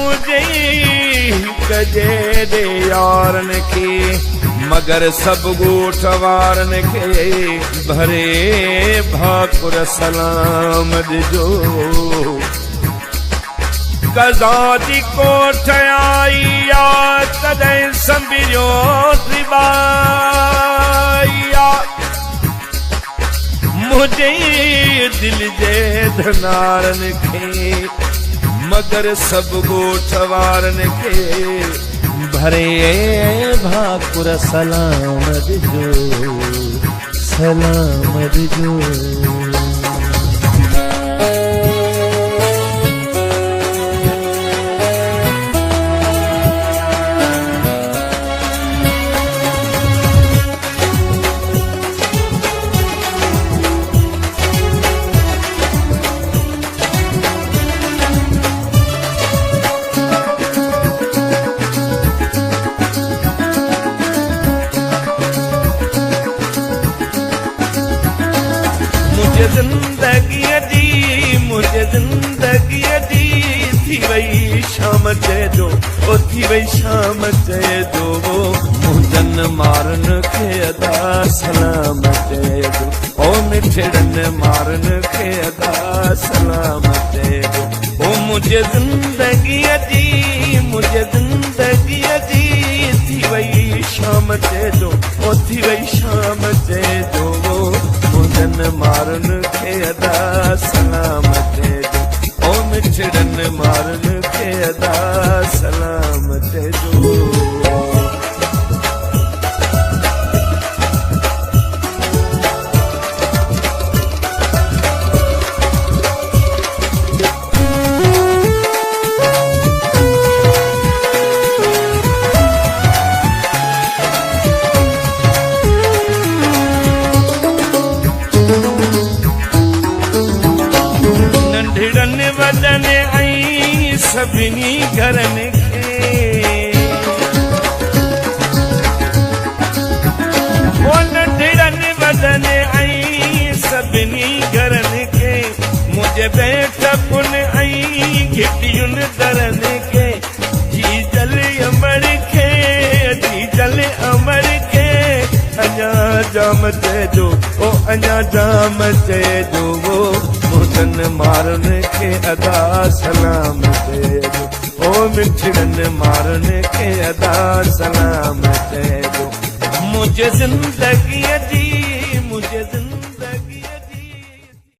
मुझे कजे दे यारन के मगर सब गोठ वारन के भरे भाकुर सलाम ॾिजो कज़ा जी कोठ आई या तॾहिं संभिरियो सिबाया मुझे दिल जे धनारन खे मगर सब गोठ वारन के भरे भाकुर सलाम ॾिजो सलाम ॾिजो मुझे जिंदगी दी थी वही शाम चइजो ओ थी वही शाम चइजो मुंजन मारन खे अदा सलाम चइजो ओ मिठड़न मारन खे अदा सलाम चइजो ओ मुझे जिंदगी दी थी वही शाम चइजो ओ थी वही शाम चइजो मुंजन मारन खे अदा सलाम चइजो ओ मिठड़न मारन खे अदा सलाम चइजो वदन आई सभिनी घरन खे ओ नंढड़न वदन आई सभिनी घरन खे मुझे बैठकुन आई घिटियुन दरन खे जी जल अमर खे अञा जाम चइजो ओ अञा जाम चइजो मुंजन मारन खे अदा सलाम चइजो ओ मिठड़न मारन खे अदा सलाम चइजो मुझे जिंदगी